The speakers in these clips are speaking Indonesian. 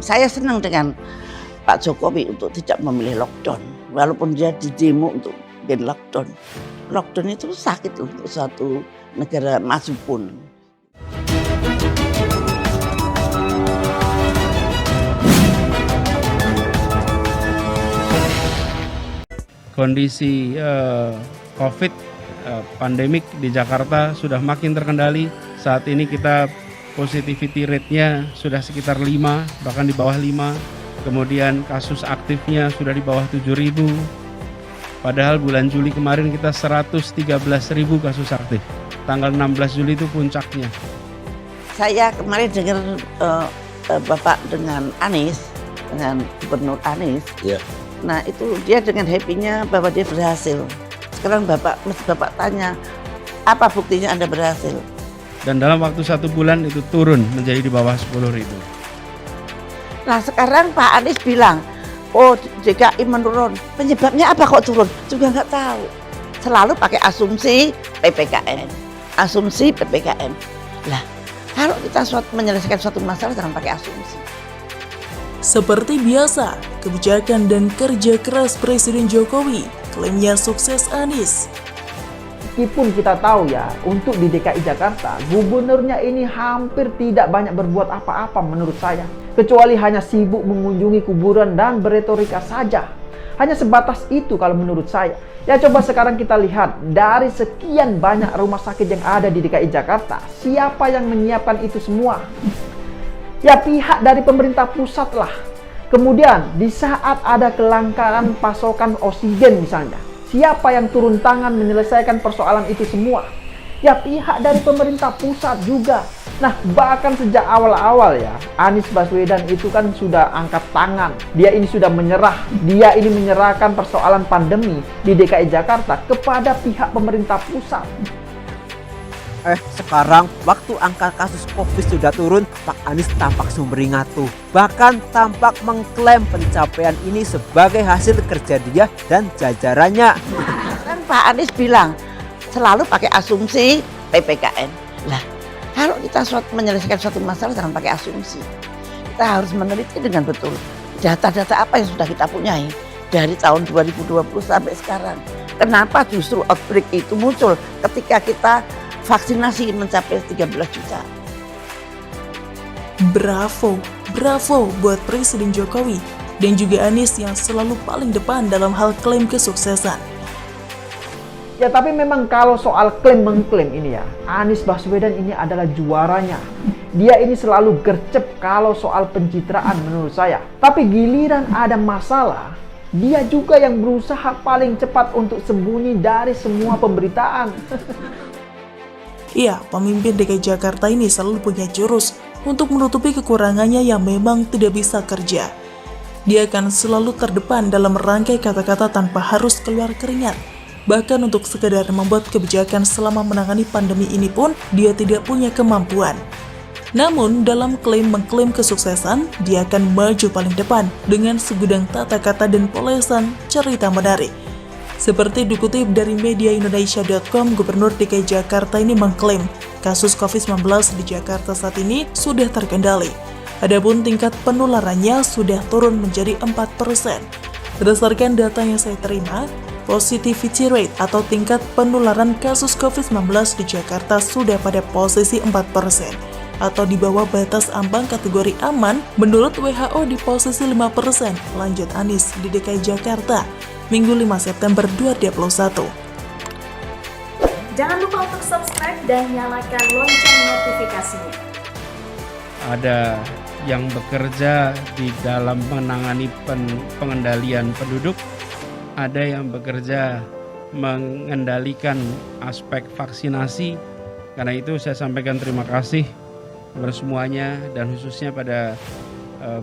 Saya senang dengan Pak Jokowi untuk tidak memilih lockdown. Walaupun dia di demo untuk bikin lockdown. Lockdown itu sakit untuk suatu negara maju pun. Kondisi COVID pandemik di Jakarta sudah makin terkendali. Saat ini kita positivity rate-nya sudah sekitar 5, bahkan di bawah 5. Kemudian kasus aktifnya sudah di bawah 7.000. Padahal bulan Juli kemarin kita 113.000 kasus aktif. Tanggal 16 Juli itu puncaknya. Saya kemarin dengar Bapak dengan Anies, dengan Gubernur Anies. Ya. Nah itu dia dengan happy-nya bahwa dia berhasil. Sekarang mesti Bapak tanya, apa buktinya Anda berhasil? Dan dalam waktu 1 bulan itu turun menjadi di bawah 10.000. Nah sekarang Pak Anies bilang, oh DKI menurun, penyebabnya apa kok turun? Juga nggak tahu. Selalu pakai asumsi PPKM, asumsi PPKM. Lah kalau kita menyelesaikan suatu masalah jangan pakai asumsi. Seperti biasa, kebijakan dan kerja keras Presiden Jokowi, klaimnya sukses Anies. Meskipun kita tahu ya, untuk di DKI Jakarta, gubernurnya ini hampir tidak banyak berbuat apa-apa menurut saya. Kecuali hanya sibuk mengunjungi kuburan dan beretorika saja. Hanya sebatas itu kalau menurut saya. Ya coba sekarang kita lihat, dari sekian banyak rumah sakit yang ada di DKI Jakarta, siapa yang menyiapkan itu semua? Ya pihak dari pemerintah pusat lah. Kemudian di saat ada kelangkaan pasokan oksigen misalnya, siapa yang turun tangan menyelesaikan persoalan itu semua? Ya pihak dari pemerintah pusat juga. Nah bahkan sejak awal-awal ya, Anies Baswedan itu kan sudah angkat tangan. Dia ini sudah menyerah. Dia ini menyerahkan persoalan pandemi di DKI Jakarta kepada pihak pemerintah pusat. Sekarang waktu angka kasus COVID sudah turun, Pak Anies tampak sumringah tuh. Bahkan tampak mengklaim pencapaian ini sebagai hasil kerja dia dan jajarannya. Kan Pak Anies bilang selalu pakai asumsi PPKM. Lah kalau kita menyelesaikan suatu masalah jangan pakai asumsi. Kita harus meneliti dengan betul data-data apa yang sudah kita punyai dari tahun 2020 sampai sekarang. Kenapa justru outbreak itu muncul ketika kita vaksinasi mencapai 13 juta. Bravo buat Presiden Jokowi dan juga Anies yang selalu paling depan dalam hal klaim kesuksesan. Ya tapi memang kalau soal klaim-mengklaim ini ya, Anies Baswedan ini adalah juaranya. Dia ini selalu gercep kalau soal pencitraan menurut saya. Tapi giliran ada masalah, dia juga yang berusaha paling cepat untuk sembunyi dari semua pemberitaan. Iya, pemimpin DKI Jakarta ini selalu punya jurus untuk menutupi kekurangannya yang memang tidak bisa kerja. Dia akan selalu terdepan dalam merangkai kata-kata tanpa harus keluar keringat. Bahkan untuk sekedar membuat kebijakan selama menangani pandemi ini pun, dia tidak punya kemampuan. Namun, dalam klaim-mengklaim kesuksesan, dia akan maju paling depan dengan segudang tata kata dan polesan cerita menarik. Seperti dikutip dari mediaindonesia.com, Gubernur DKI Jakarta ini mengklaim kasus COVID-19 di Jakarta saat ini sudah terkendali. Adapun tingkat penularannya sudah turun menjadi 4%. Berdasarkan data yang saya terima, positivity rate atau tingkat penularan kasus COVID-19 di Jakarta sudah pada posisi 4%. Atau di bawah batas ambang kategori aman menurut WHO di posisi 5%, lanjut Anies di DKI Jakarta. Minggu 5 September 2021. Jangan lupa untuk subscribe dan nyalakan lonceng notifikasinya. Ada yang bekerja di dalam menangani pengendalian penduduk, ada yang bekerja mengendalikan aspek vaksinasi. Karena itu saya sampaikan terima kasih kepada semuanya dan khususnya pada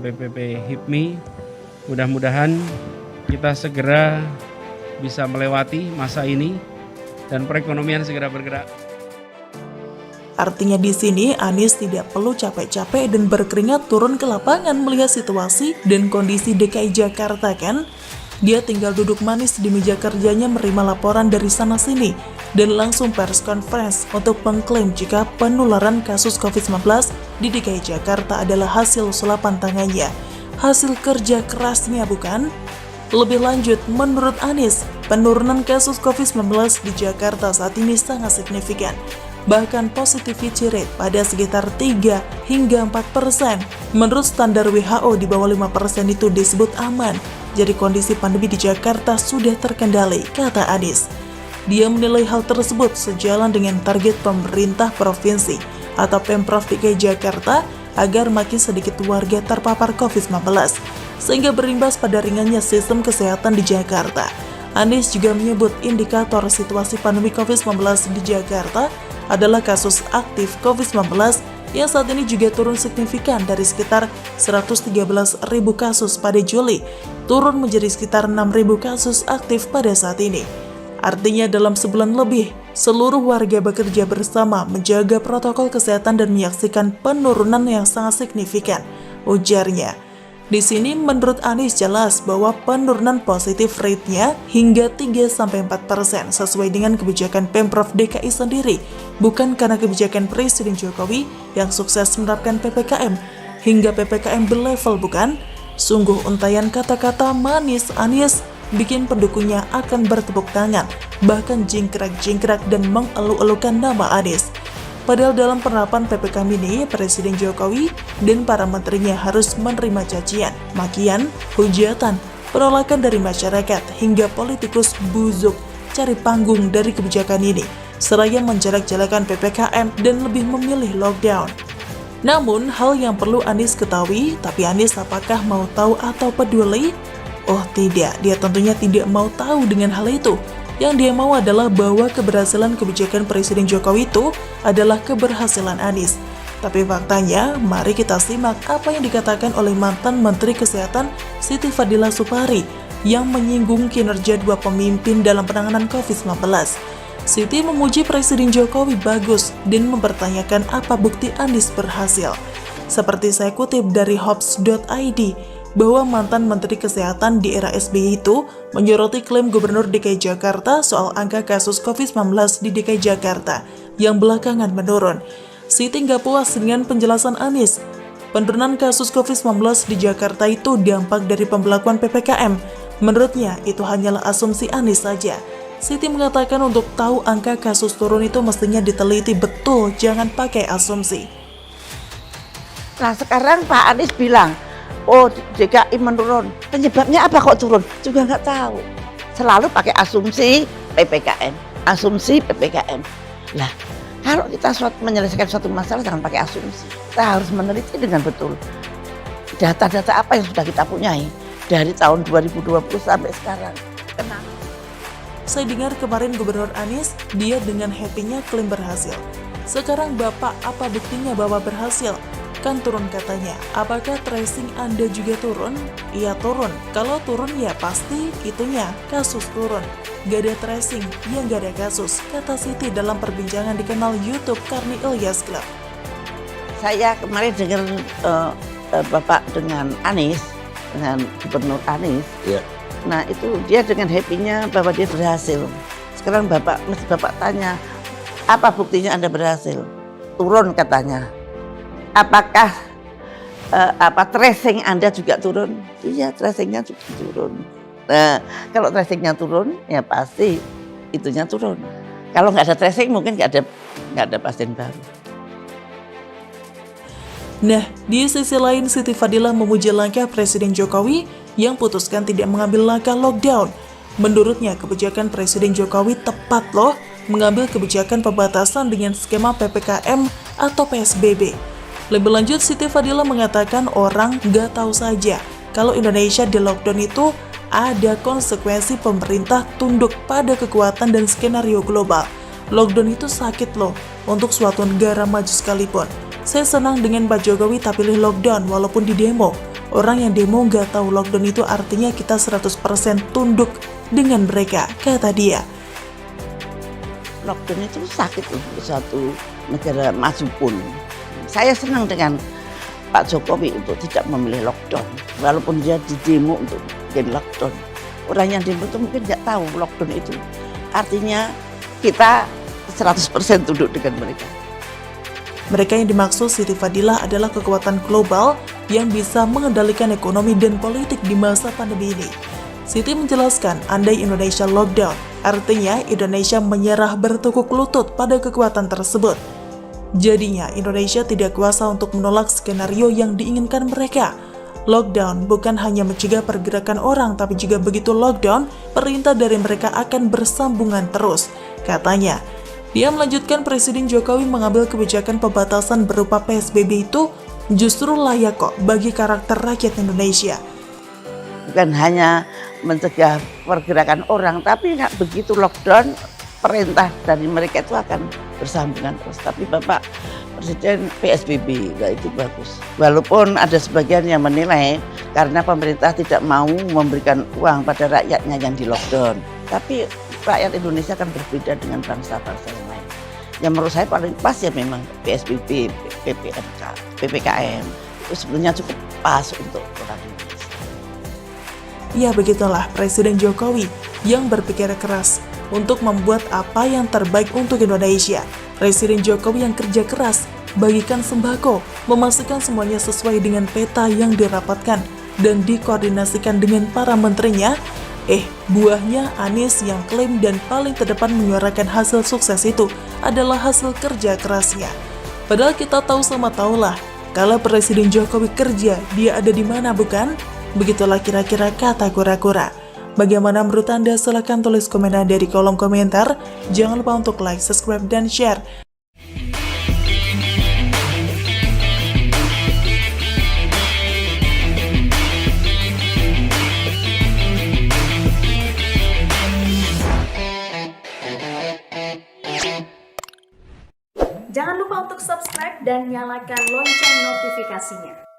BPP HIPMI. Mudah-mudahan kita segera bisa melewati masa ini dan perekonomian segera bergerak. Artinya di sini Anies tidak perlu capek-capek dan berkeringat turun ke lapangan melihat situasi dan kondisi DKI Jakarta kan? Dia tinggal duduk manis di meja kerjanya menerima laporan dari sana-sini dan langsung pers conference untuk mengklaim jika penularan kasus COVID-19 di DKI Jakarta adalah hasil sulapan tangannya. Hasil kerja kerasnya bukan? Lebih lanjut, menurut Anies, penurunan kasus COVID-19 di Jakarta saat ini sangat signifikan. Bahkan positivity rate pada sekitar 3 hingga 4%. Menurut standar WHO di bawah 5% itu disebut aman. Jadi kondisi pandemi di Jakarta sudah terkendali, kata Anies. Dia menilai hal tersebut sejalan dengan target pemerintah provinsi atau Pemprov DKI Jakarta agar makin sedikit warga terpapar COVID-19, sehingga berimbas pada ringannya sistem kesehatan di Jakarta. Anies juga menyebut indikator situasi pandemi COVID-19 di Jakarta adalah kasus aktif COVID-19 yang saat ini juga turun signifikan dari sekitar 113.000 kasus pada Juli, turun menjadi sekitar 6.000 kasus aktif pada saat ini. Artinya dalam sebulan lebih, seluruh warga bekerja bersama menjaga protokol kesehatan dan menyaksikan penurunan yang sangat signifikan, ujarnya. Di sini menurut Anies jelas bahwa penurunan positif rate-nya hingga 3-4% sesuai dengan kebijakan Pemprov DKI sendiri, bukan karena kebijakan Presiden Jokowi yang sukses menerapkan PPKM hingga PPKM berlevel, bukan? Sungguh untayan kata-kata manis Anies bikin pendukungnya akan bertepuk tangan, bahkan jingkrak-jingkrak dan mengeluh-elukan nama Anies. Padahal dalam penerapan PPKM ini, Presiden Jokowi dan para menterinya harus menerima cacian, makian, hujatan, penolakan dari masyarakat, hingga politikus buzuk cari panggung dari kebijakan ini, seraya menjelek-jelekan PPKM dan lebih memilih lockdown. Namun, hal yang perlu Anies ketahui, tapi Anies apakah mau tahu atau peduli? Oh tidak, dia tentunya tidak mau tahu dengan hal itu. Yang dia mau adalah bahwa keberhasilan kebijakan Presiden Jokowi itu adalah keberhasilan Anies. Tapi faktanya, mari kita simak apa yang dikatakan oleh mantan Menteri Kesehatan Siti Fadila Supari yang menyinggung kinerja dua pemimpin dalam penanganan COVID-19. Siti memuji Presiden Jokowi bagus dan mempertanyakan apa bukti Anies berhasil. Seperti saya kutip dari hops.id, bahwa mantan Menteri Kesehatan di era SBY itu menyoroti klaim Gubernur DKI Jakarta soal angka kasus COVID-19 di DKI Jakarta yang belakangan menurun. Siti nggak puas dengan penjelasan Anies. Penurunan kasus COVID-19 di Jakarta itu dampak dari pembelakuan PPKM. Menurutnya, itu hanyalah asumsi Anies saja. Siti mengatakan untuk tahu angka kasus turun itu mestinya diteliti betul, jangan pakai asumsi. Nah sekarang Pak Anies bilang, oh DKI menurun, penyebabnya apa kok turun? Juga nggak tahu. Selalu pakai asumsi PPKM, asumsi PPKM. Lah, kalau kita menyelesaikan suatu masalah jangan pakai asumsi. Kita harus meneliti dengan betul. Data-data apa yang sudah kita punyai dari tahun 2020 sampai sekarang. Kenapa? Saya dengar kemarin Gubernur Anies, dia dengan happy-nya klaim berhasil. Sekarang Bapak, apa buktinya bahwa berhasil? Kan turun katanya. Apakah tracing Anda juga turun? Iya turun. Kalau turun ya pasti itunya kasus turun. Gak ada tracing, ya gak ada kasus, kata Siti dalam perbincangan di kanal YouTube Karni Ilyas Club. Saya kemarin dengar Bapak dengan Anies, dengan Gubernur Anies. Ya. Nah itu dia dengan happy-nya bahwa dia berhasil. Sekarang mesti Bapak tanya, apa buktinya Anda berhasil? Turun katanya. Apakah tracing Anda juga turun? Iya, tracingnya juga turun. Nah, kalau tracingnya turun, ya pasti itunya turun. Kalau nggak ada tracing, mungkin nggak ada pasien baru. Nah, di sisi lain Siti Fadila memuji langkah Presiden Jokowi yang putuskan tidak mengambil langkah lockdown. Menurutnya, kebijakan Presiden Jokowi tepat loh mengambil kebijakan pembatasan dengan skema PPKM atau PSBB. Lebih lanjut, Siti Fadila mengatakan orang nggak tahu saja kalau Indonesia di lockdown itu ada konsekuensi pemerintah tunduk pada kekuatan dan skenario global. Lockdown itu sakit loh untuk suatu negara maju sekalipun. Saya senang dengan Pak Jokowi tak pilih lockdown walaupun di demo. Orang yang demo nggak tahu lockdown itu artinya kita 100% tunduk dengan mereka, kata dia. Lockdown itu sakit loh di suatu negara maju pun. Saya senang dengan Pak Jokowi untuk tidak memilih lockdown, walaupun dia di demo untuk bikin lockdown. orang yang demo itu mungkin nggak tahu lockdown itu. Artinya kita 100% duduk dengan mereka. Mereka yang dimaksud Siti Fadilah adalah kekuatan global yang bisa mengendalikan ekonomi dan politik di masa pandemi ini. Siti menjelaskan, andai Indonesia lockdown, artinya Indonesia menyerah bertukuk lutut pada kekuatan tersebut. Jadinya Indonesia tidak kuasa untuk menolak skenario yang diinginkan mereka. Lockdown bukan hanya mencegah pergerakan orang, tapi juga begitu lockdown, perintah dari mereka akan bersambungan terus, katanya. Dia melanjutkan, Presiden Jokowi mengambil kebijakan pembatasan berupa PSBB itu justru layak kok bagi karakter rakyat Indonesia. Bukan hanya mencegah pergerakan orang, tapi nggak begitu lockdown, perintah dari mereka itu akan bersambungan terus. Tapi Bapak Presiden PSBB, nah itu bagus. Walaupun ada sebagian yang menilai karena pemerintah tidak mau memberikan uang pada rakyatnya yang di lockdown. Tapi rakyat Indonesia kan berbeda dengan bangsa-bangsa yang lain. Yang menurut saya paling pas ya memang PSBB, PPKM. Itu sebenarnya cukup pas untuk orang Indonesia. Ya begitulah Presiden Jokowi yang berpikir keras untuk membuat apa yang terbaik untuk Indonesia. Presiden Jokowi yang kerja keras, bagikan sembako, memastikan semuanya sesuai dengan peta yang dirapatkan dan dikoordinasikan dengan para menterinya. Buahnya Anies yang klaim dan paling terdepan menyuarakan hasil sukses itu adalah hasil kerja kerasnya. Padahal kita tahu sama tahulah, kalau Presiden Jokowi kerja, dia ada di mana bukan? Begitulah kira-kira kata kura-kura. Bagaimana menurut Anda? Silahkan tulis komentar dari kolom komentar. Jangan lupa untuk like, subscribe, dan share. Jangan lupa untuk subscribe dan nyalakan lonceng notifikasinya.